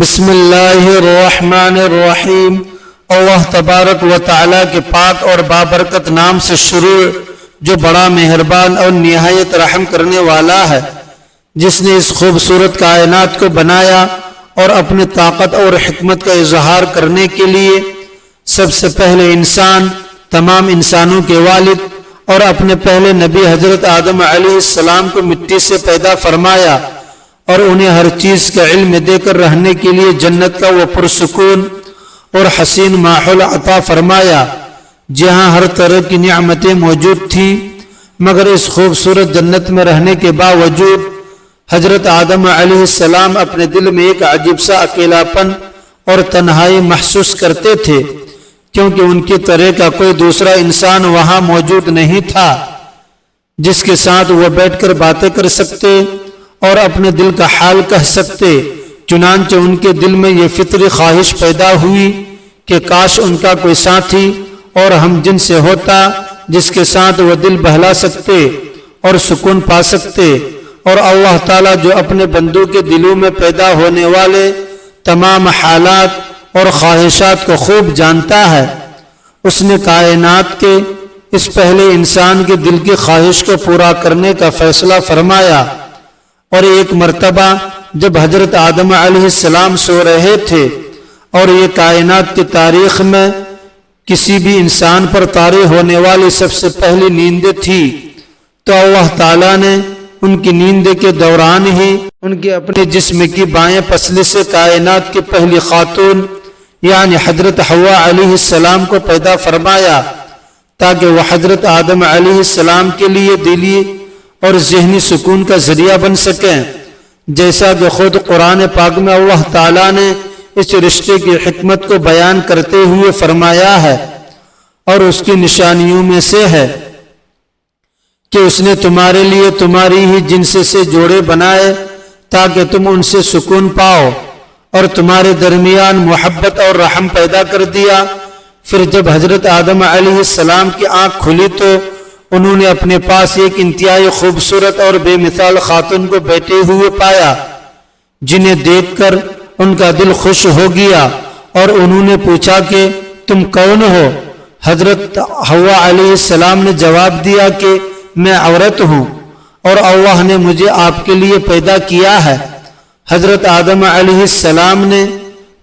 بسم اللہ الرحمن الرحیم۔ اللہ تبارک و تعالیٰ کے پاک اور بابرکت نام سے شروع، جو بڑا مہربان اور نہایت رحم کرنے والا ہے، جس نے اس خوبصورت کائنات کو بنایا اور اپنی طاقت اور حکمت کا اظہار کرنے کے لیے سب سے پہلے انسان، تمام انسانوں کے والد اور اپنے پہلے نبی حضرت آدم علیہ السلام کو مٹی سے پیدا فرمایا اور انہیں ہر چیز کا علم دے کر رہنے کے لیے جنت کا وہ پرسکون اور حسین ماحول عطا فرمایا، جہاں ہر طرح کی نعمتیں موجود تھیں، مگر اس خوبصورت جنت میں رہنے کے باوجود حضرت آدم علیہ السلام اپنے دل میں ایک عجیب سا اکیلاپن اور تنہائی محسوس کرتے تھے، کیونکہ ان کی طرح کا کوئی دوسرا انسان وہاں موجود نہیں تھا جس کے ساتھ وہ بیٹھ کر باتیں کر سکتے اور اپنے دل کا حال کہہ سکتے۔ چنانچہ ان کے دل میں یہ فطری خواہش پیدا ہوئی کہ کاش ان کا کوئی ساتھی اور ہم جن سے ہوتا جس کے ساتھ وہ دل بہلا سکتے اور سکون پا سکتے، اور اللہ تعالیٰ جو اپنے بندوں کے دلوں میں پیدا ہونے والے تمام حالات اور خواہشات کو خوب جانتا ہے، اس نے کائنات کے اس پہلے انسان کے دل کی خواہش کو پورا کرنے کا فیصلہ فرمایا۔ اور ایک مرتبہ جب حضرت آدم علیہ السلام سو رہے تھے اور یہ کائنات کی تاریخ میں کسی بھی انسان پر طاری ہونے والی سب سے پہلی نیند تھی، تو اللہ تعالیٰ نے ان کی نیند کے دوران ہی ان کے اپنے جسم کی بائیں پسلی سے کائنات کی پہلی خاتون یعنی حضرت حوا علیہ السلام کو پیدا فرمایا، تاکہ وہ حضرت آدم علیہ السلام کے لیے دلی اور ذہنی سکون کا ذریعہ بن سکیں، جیسا کہ خود قرآن پاک میں اللہ تعالیٰ نے اس رشتے کی حکمت کو بیان کرتے ہوئے فرمایا ہے، اور اس کی نشانیوں میں سے ہے کہ اس نے تمہارے لیے تمہاری ہی جنس سے جوڑے بنائے تاکہ تم ان سے سکون پاؤ، اور تمہارے درمیان محبت اور رحم پیدا کر دیا۔ پھر جب حضرت آدم علیہ السلام کی آنکھ کھلی تو انہوں نے اپنے پاس ایک انتہائی خوبصورت اور بے مثال خاتون کو بیٹھے ہوئے پایا، جنہیں دیکھ کر ان کا دل خوش ہو گیا، اور انہوں نے پوچھا کہ تم کون ہو؟ حضرت حوا علیہ السلام نے جواب دیا کہ میں عورت ہوں اور اللہ نے مجھے آپ کے لیے پیدا کیا ہے۔ حضرت آدم علیہ السلام نے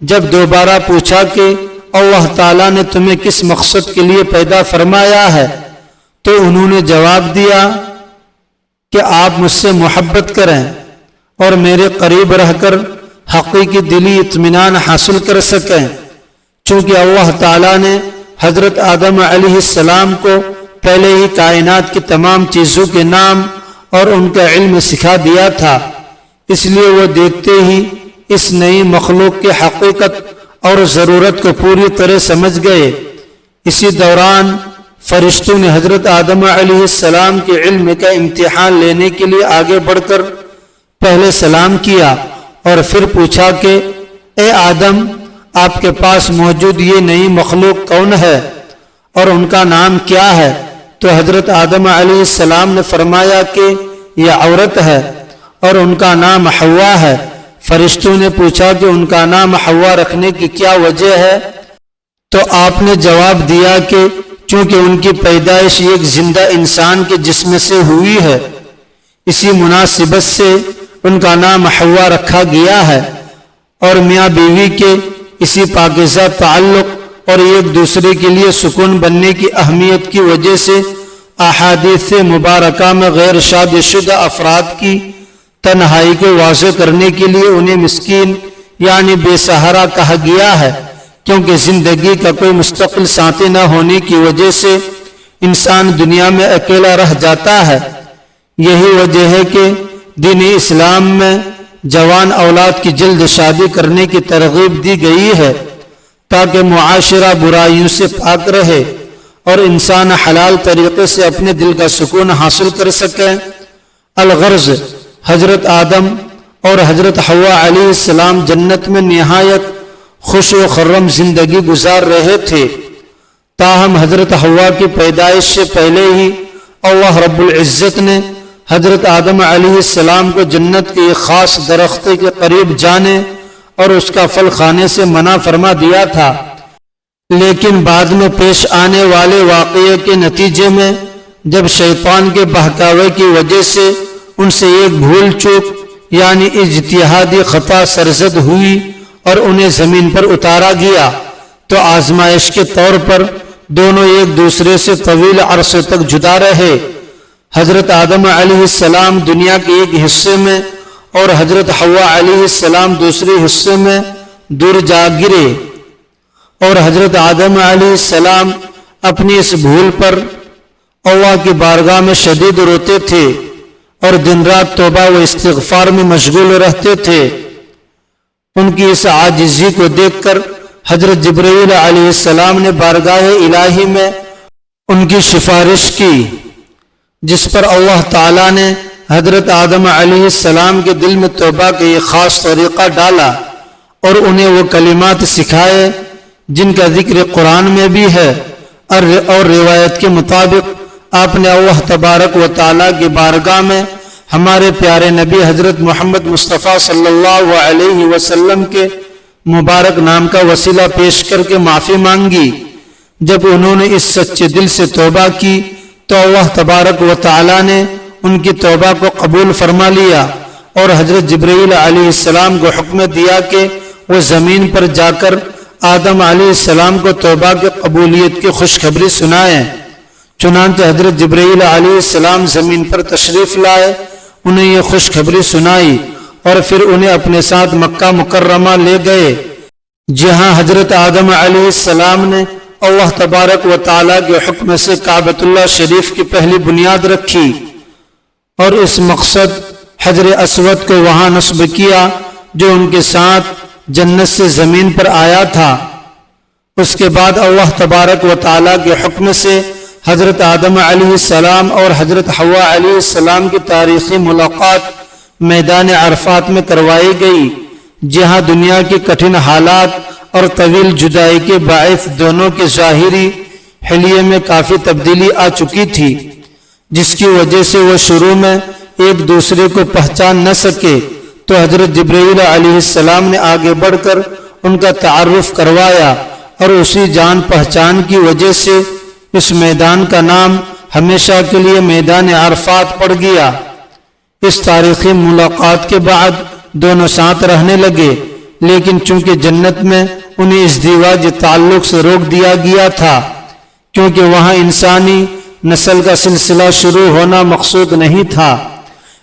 جب دوبارہ پوچھا کہ اللہ تعالیٰ نے تمہیں کس مقصد کے لیے پیدا فرمایا ہے، تو انہوں نے جواب دیا کہ آپ مجھ سے محبت کریں اور میرے قریب رہ کر حقیقی دلی اطمینان حاصل کر سکیں، چونکہ اللہ تعالیٰ نے حضرت آدم علیہ السلام کو پہلے ہی کائنات کی تمام چیزوں کے نام اور ان کا علم سکھا دیا تھا، اس لیے وہ دیکھتے ہی اس نئی مخلوق کی حقیقت اور ضرورت کو پوری طرح سمجھ گئے۔ اسی دوران فرشتوں نے حضرت آدم علیہ السلام کے علم کا امتحان لینے کے لیے آگے بڑھ کر پہلے سلام کیا اور پھر پوچھا کہ اے آدم، آپ کے پاس موجود یہ نئی مخلوق کون ہے اور ان کا نام کیا ہے؟ تو حضرت آدم علیہ السلام نے فرمایا کہ یہ عورت ہے اور ان کا نام حوا ہے۔ فرشتوں نے پوچھا کہ ان کا نام حوا رکھنے کی کیا وجہ ہے؟ تو آپ نے جواب دیا کہ چونکہ ان کی پیدائش ایک زندہ انسان کے جسم سے ہوئی ہے، اسی مناسبت سے ان کا نام حوا رکھا گیا ہے، اور میاں بیوی کے اسی پاکیزہ تعلق اور ایک دوسرے کے لیے سکون بننے کی اہمیت کی وجہ سے احادیث مبارکہ میں غیر شادی شدہ افراد کی تنہائی کو واضح کرنے کے لیے انہیں مسکین یعنی بے سہارا کہا گیا ہے، کیونکہ زندگی کا کوئی مستقل ساتھی نہ ہونے کی وجہ سے انسان دنیا میں اکیلا رہ جاتا ہے۔ یہی وجہ ہے کہ دین اسلام میں جوان اولاد کی جلد شادی کرنے کی ترغیب دی گئی ہے، تاکہ معاشرہ برائیوں سے پاک رہے اور انسان حلال طریقے سے اپنے دل کا سکون حاصل کر سکے۔ الغرض حضرت آدم اور حضرت حوا علیہ السلام جنت میں نہایت خوش و خرم زندگی گزار رہے تھے، تاہم حضرت حوا کی پیدائش سے پہلے ہی اللہ رب العزت نے حضرت آدم علیہ السلام کو جنت کے ایک خاص درخت کے قریب جانے اور اس کا پھل کھانے سے منع فرما دیا تھا، لیکن بعد میں پیش آنے والے واقعے کے نتیجے میں جب شیطان کے بہکاوے کی وجہ سے ان سے ایک بھول چوک یعنی اجتہادی خطا سرزد ہوئی اور انہیں زمین پر اتارا گیا تو آزمائش کے طور پر دونوں ایک دوسرے سے طویل عرصے تک جدا رہے۔ حضرت آدم علیہ السلام دنیا کے ایک حصے میں اور حضرت حوا علیہ السلام دوسرے حصے میں دور جا گرے، اور حضرت آدم علیہ السلام اپنی اس بھول پر اللہ کی بارگاہ میں شدید روتے تھے اور دن رات توبہ و استغفار میں مشغول رہتے تھے۔ ان کی اس عاجزی کو دیکھ کر حضرت جبرائیل علیہ السلام نے بارگاہ الہی میں ان کی سفارش کی، جس پر اللہ تعالیٰ نے حضرت آدم علیہ السلام کے دل میں توبہ کا یہ خاص طریقہ ڈالا اور انہیں وہ کلمات سکھائے جن کا ذکر قرآن میں بھی ہے، اور روایت کے مطابق آپ نے اللہ تبارک و تعالیٰ کی بارگاہ میں ہمارے پیارے نبی حضرت محمد مصطفیٰ صلی اللہ علیہ وسلم کے مبارک نام کا وسیلہ پیش کر کے معافی مانگی۔ جب انہوں نے اس سچے دل سے توبہ کی تو اللہ تبارک و تعالیٰ نے ان کی توبہ کو قبول فرما لیا اور حضرت جبرائیل علیہ السلام کو حکم دیا کہ وہ زمین پر جا کر آدم علیہ السلام کو توبہ کی قبولیت کی خوشخبری سنائیں۔ چنانچہ حضرت جبرائیل علیہ السلام زمین پر تشریف لائے، انہیں یہ خوشخبری سنائی اور پھر انہیں اپنے ساتھ مکہ مکرمہ لے گئے، جہاں حضرت آدم علیہ السلام نے اللہ تبارک و تعالیٰ کے حکم سے کعبۃ اللہ شریف کی پہلی بنیاد رکھی اور اس مقصد حجر اسود کو وہاں نصب کیا جو ان کے ساتھ جنت سے زمین پر آیا تھا۔ اس کے بعد اللہ تبارک و تعالیٰ کے حکم سے حضرت آدم علیہ السلام اور حضرت حوا علیہ السلام کی تاریخی ملاقات میدان عرفات میں کروائی گئی، جہاں دنیا کی کٹھن حالات اور طویل جدائی کے باعث دونوں کے ظاہری حلیے میں کافی تبدیلی آ چکی تھی، جس کی وجہ سے وہ شروع میں ایک دوسرے کو پہچان نہ سکے، تو حضرت جبرائیل علیہ السلام نے آگے بڑھ کر ان کا تعارف کروایا اور اسی جان پہچان کی وجہ سے اس میدان کا نام ہمیشہ کے لیے میدان عرفات پڑ گیا۔ اس تاریخی ملاقات کے بعد دونوں ساتھ رہنے لگے، لیکن چونکہ جنت میں انہیں ازدواج تعلق سے روک دیا گیا تھا، کیونکہ وہاں انسانی نسل کا سلسلہ شروع ہونا مقصود نہیں تھا،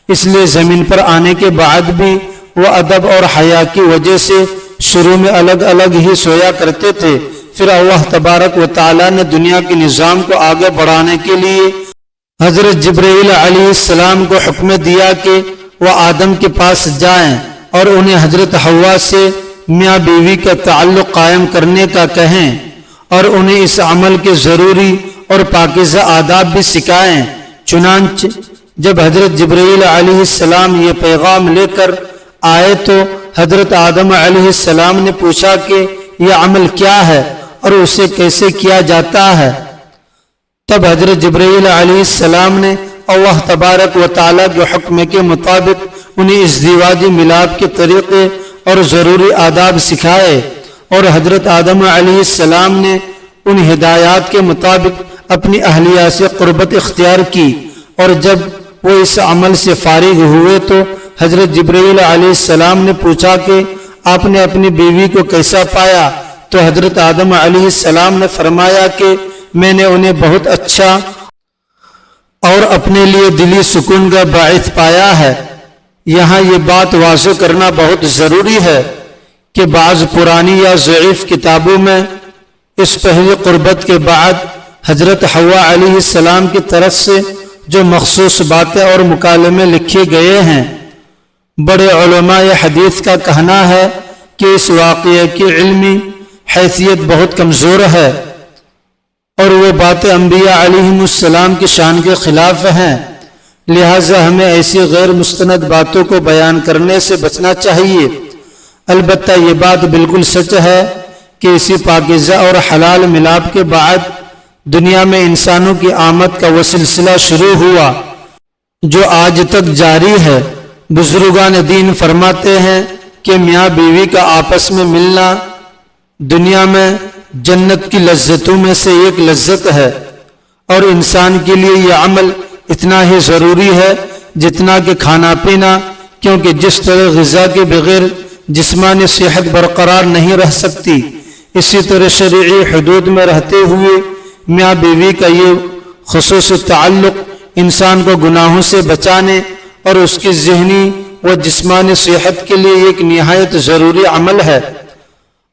اس لیے زمین پر آنے کے بعد بھی وہ ادب اور حیا کی وجہ سے شروع میں الگ الگ ہی سویا کرتے تھے۔ پھر اللہ تبارک و تعالیٰ نے دنیا کے نظام کو آگے بڑھانے کے لیے حضرت جبرائیل علیہ السلام کو حکم دیا کہ وہ آدم کے پاس جائیں اور انہیں حضرت حوا سے میاں بیوی کا تعلق قائم کرنے کا کہیں اور انہیں اس عمل کے ضروری اور پاکیزہ آداب بھی سکھائیں۔ چنانچہ جب حضرت جبرائیل علیہ السلام یہ پیغام لے کر آئے تو حضرت آدم علیہ السلام نے پوچھا کہ یہ عمل کیا ہے اور اسے کیسے کیا جاتا ہے۔ تب حضرت جبرائیل علیہ السلام نے اللہ تبارک و تعالیٰ کے حکم کے مطابق انہیں ازدواجی ملاپ کے طریقے اور ضروری آداب سکھائے، اور حضرت آدم علیہ السلام نے ان ہدایات کے مطابق اپنی اہلیہ سے قربت اختیار کی، اور جب وہ اس عمل سے فارغ ہوئے تو حضرت جبرائیل علیہ السلام نے پوچھا کہ آپ نے اپنی بیوی کو کیسا پایا؟ تو حضرت آدم علیہ السلام نے فرمایا کہ میں نے انہیں بہت اچھا اور اپنے لیے دلی سکون کا باعث پایا ہے۔ یہاں یہ بات واضح کرنا بہت ضروری ہے کہ بعض پرانی یا ضعیف کتابوں میں اس پہلی قربت کے بعد حضرت حوا علیہ السلام کی طرف سے جو مخصوص باتیں اور مکالمے لکھے گئے ہیں، بڑے علماء حدیث کا کہنا ہے کہ اس واقعے کی علمی حیثیت بہت کمزور ہے اور وہ باتیں انبیاء علیہم السلام کی شان کے خلاف ہیں، لہٰذا ہمیں ایسی غیر مستند باتوں کو بیان کرنے سے بچنا چاہیے۔ البتہ یہ بات بالکل سچ ہے کہ اسی پاکیزہ اور حلال ملاپ کے بعد دنیا میں انسانوں کی آمد کا وہ سلسلہ شروع ہوا جو آج تک جاری ہے۔ بزرگان دین فرماتے ہیں کہ میاں بیوی کا آپس میں ملنا دنیا میں جنت کی لذتوں میں سے ایک لذت ہے، اور انسان کے لیے یہ عمل اتنا ہی ضروری ہے جتنا کہ کھانا پینا، کیونکہ جس طرح غذا کے بغیر جسمانی صحت برقرار نہیں رہ سکتی، اسی طرح شرعی حدود میں رہتے ہوئے میاں بیوی کا یہ خصوصی تعلق انسان کو گناہوں سے بچانے اور اس کی ذہنی و جسمانی صحت کے لیے ایک نہایت ضروری عمل ہے۔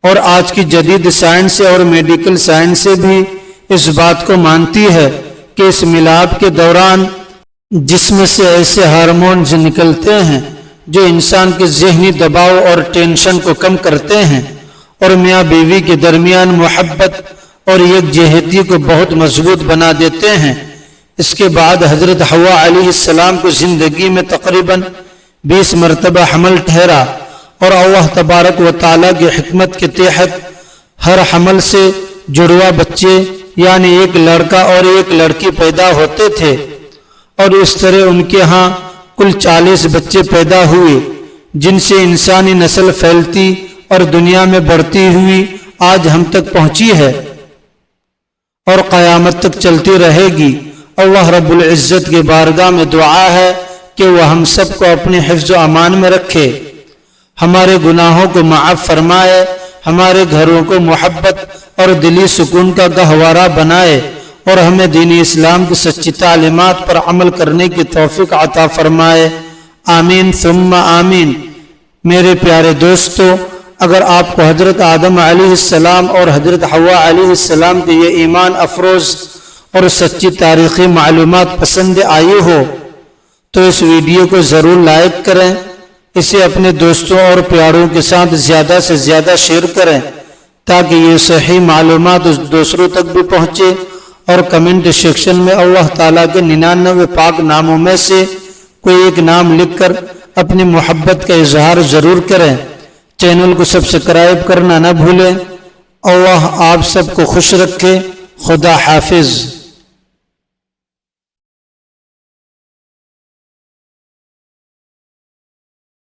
اور آج کی جدید سائنس اور میڈیکل سائنس بھی اس بات کو مانتی ہے کہ اس ملاپ کے دوران جسم سے ایسے ہارمونز نکلتے ہیں جو انسان کے ذہنی دباؤ اور ٹینشن کو کم کرتے ہیں اور میاں بیوی کے درمیان محبت اور یکجہتی کو بہت مضبوط بنا دیتے ہیں۔ اس کے بعد حضرت حوا علیہ السلام کو زندگی میں تقریباً 20 مرتبہ حمل ٹھہرا، اور اللہ تبارک و تعالیٰ کی حکمت کے تحت ہر حمل سے جڑوا بچے یعنی ایک لڑکا اور ایک لڑکی پیدا ہوتے تھے، اور اس طرح ان کے ہاں کل 40 بچے پیدا ہوئے، جن سے انسانی نسل پھیلتی اور دنیا میں بڑھتی ہوئی آج ہم تک پہنچی ہے اور قیامت تک چلتی رہے گی۔ اللہ رب العزت کی بارگاہ میں دعا ہے کہ وہ ہم سب کو اپنے حفظ و امان میں رکھے، ہمارے گناہوں کو معاف فرمائے، ہمارے گھروں کو محبت اور دلی سکون کا گہوارہ بنائے، اور ہمیں دین اسلام کی سچی تعلیمات پر عمل کرنے کی توفیق عطا فرمائے، آمین ثم آمین۔ میرے پیارے دوستو، اگر آپ کو حضرت آدم علیہ السلام اور حضرت حوا علیہ السلام کے یہ ایمان افروز اور سچی تاریخی معلومات پسند آئی ہو تو اس ویڈیو کو ضرور لائک کریں، اسے اپنے دوستوں اور پیاروں کے ساتھ زیادہ سے زیادہ شیئر کریں تاکہ یہ صحیح معلومات دوسروں تک بھی پہنچے، اور کمنٹ سیکشن میں اللہ تعالیٰ کے 99 پاک ناموں میں سے کوئی ایک نام لکھ کر اپنی محبت کا اظہار ضرور کریں۔ چینل کو سبسکرائب کرنا نہ بھولیں۔ اللہ آپ سب کو خوش رکھے۔ خدا حافظ۔